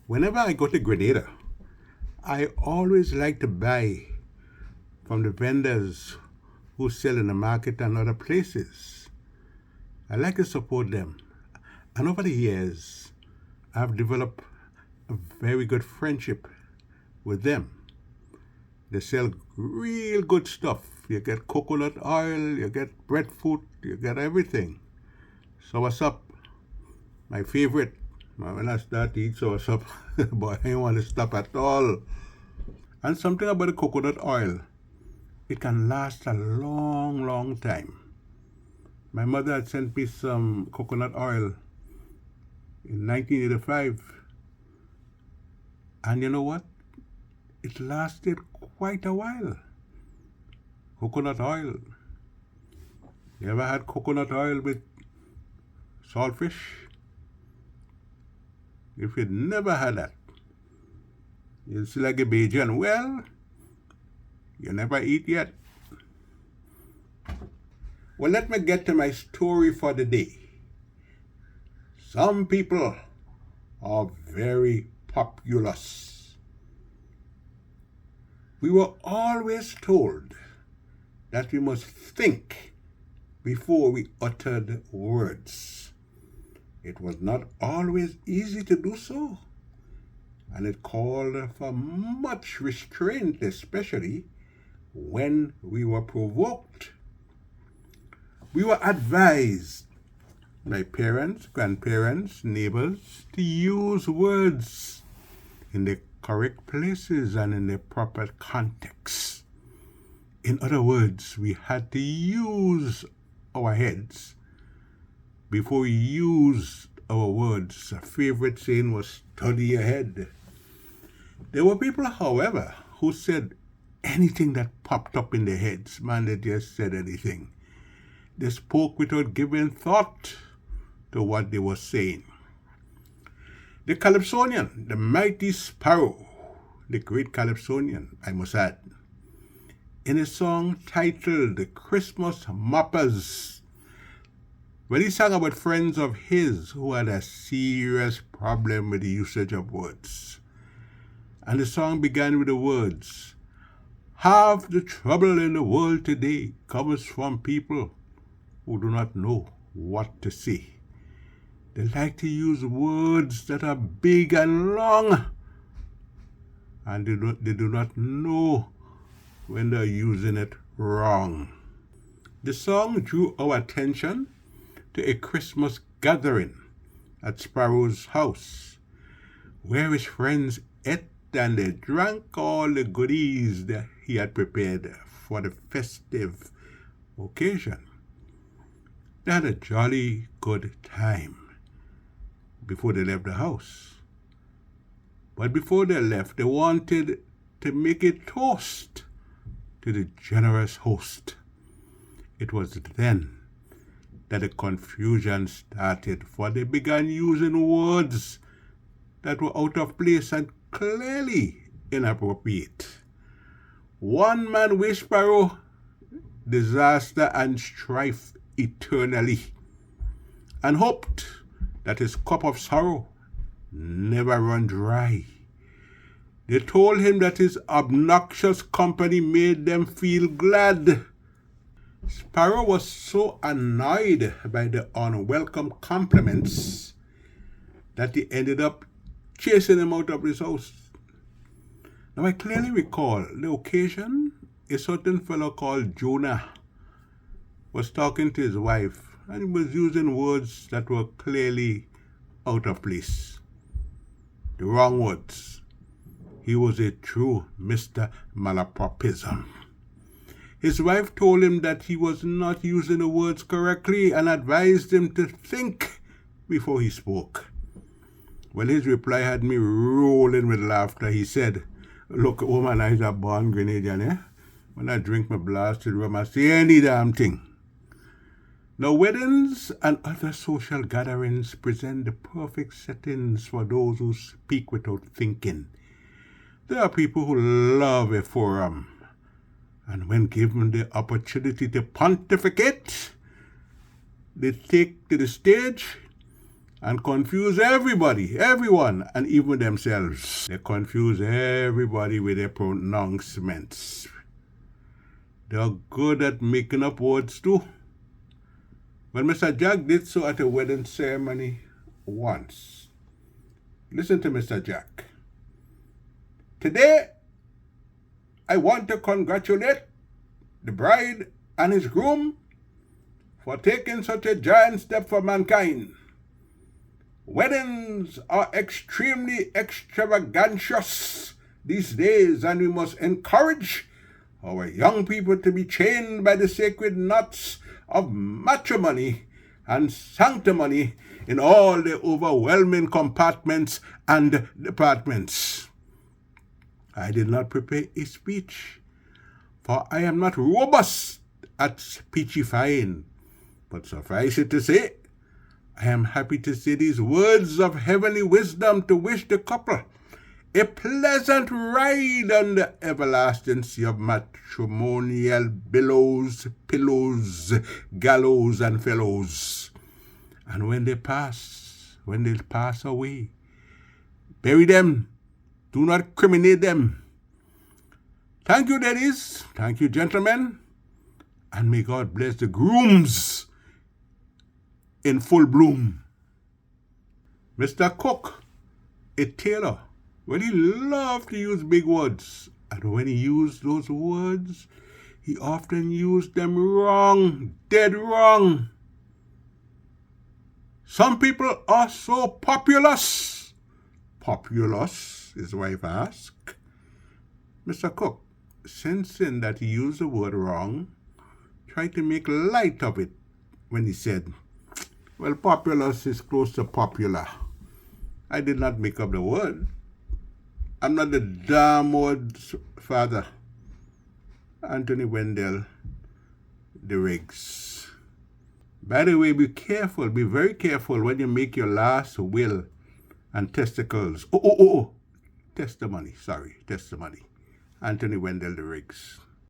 Whenever I go to Grenada, I always like to buy from the vendors who sell in the market and other places. I like to support them. And over the years, I've developed a very good friendship with them. They sell real good stuff. You get coconut oil, you get breadfruit, you get everything. So what's up? My favorite. When I start to eat soursop, boy, I don't want to stop at all. And something about the coconut oil, it can last a long, long time. My mother had sent me some coconut oil in 1985, and you know what? It lasted quite a while. Coconut oil. You ever had coconut oil with saltfish? If you'd never had that, you'll see like a Bajan. Well, you never eat yet. Well, let me get to my story for the day. Some people are very populous. We were always told that we must think before we uttered words. It was not always easy to do so, and it called for much restraint, especially when we were provoked. We were advised by parents, grandparents, neighbors to use words in the correct places and in the proper context. In other words, we had to use our heads before we used our words. A favorite saying was, study your head. There were people, however, who said anything that popped up in their heads. Man, they just said anything. They spoke without giving thought to what they were saying. The Calypsonian, the mighty Sparrow, the great Calypsonian, I must add, in a song titled The Christmas Moppers, when he sang about friends of his who had a serious problem with the usage of words. And the song began with the words, half the trouble in the world today comes from people who do not know what to say. They like to use words that are big and long, and they do not know when they're using it wrong. The song drew our attention to a Christmas gathering at Sparrow's house, where his friends ate and they drank all the goodies that he had prepared for the festive occasion. They had a jolly good time before they left the house. But before they left, they wanted to make a toast to the generous host. It was then that the confusion started, for they began using words that were out of place and clearly inappropriate. One man wished Sparrow disaster and strife eternally, and hoped that his cup of sorrow never run dry. They told him that his obnoxious company made them feel glad. Sparrow was so annoyed by the unwelcome compliments that he ended up chasing him out of his house. Now I clearly recall the occasion. A certain fellow called Jonah was talking to his wife, and he was using words that were clearly out of place. The wrong words. He was a true Mr. Malapropism. His wife told him that he was not using the words correctly and advised him to think before he spoke. Well, his reply had me rolling with laughter. He said, look, woman, I'm a born Grenadian, eh? When I drink my blasted rum, I say any damn thing. Now, weddings and other social gatherings present the perfect settings for those who speak without thinking. There are people who love a forum, and when given the opportunity to pontificate, they take to the stage and confuse everybody, everyone, and even themselves. They confuse everybody with their pronouncements. They're good at making up words too. Well, Mr. Jack did so at a wedding ceremony once. Listen to Mr. Jack. Today, I want to congratulate the bride and his groom for taking such a giant step for mankind. Weddings are extremely extravagant these days, and we must encourage our young people to be chained by the sacred knots of matrimony and sanctimony in all the overwhelming compartments and departments. I did not prepare a speech, for I am not robust at speechifying, but suffice it to say, I am happy to say these words of heavenly wisdom to wish the couple a pleasant ride on the everlasting sea of matrimonial billows, pillows, gallows, and fellows. And when they pass away, bury them, do not criminate them. Thank you, ladies, thank you, gentlemen, and may God bless the grooms in full bloom. Mr. Cook, a tailor, well, he loved to use big words, and when he used those words, he often used them wrong, dead wrong. Some people are so populous. Populous, his wife asked. Mr. Cook, sensing that he used the word wrong, tried to make light of it when he said, well, populous is close to popular. I did not make up the word. I'm not the damn word father. Anthony Wendell, the Riggs. By the way, be careful, be very careful when you make your last will and testicles. Testimony. Anthony Wendell, the Riggs.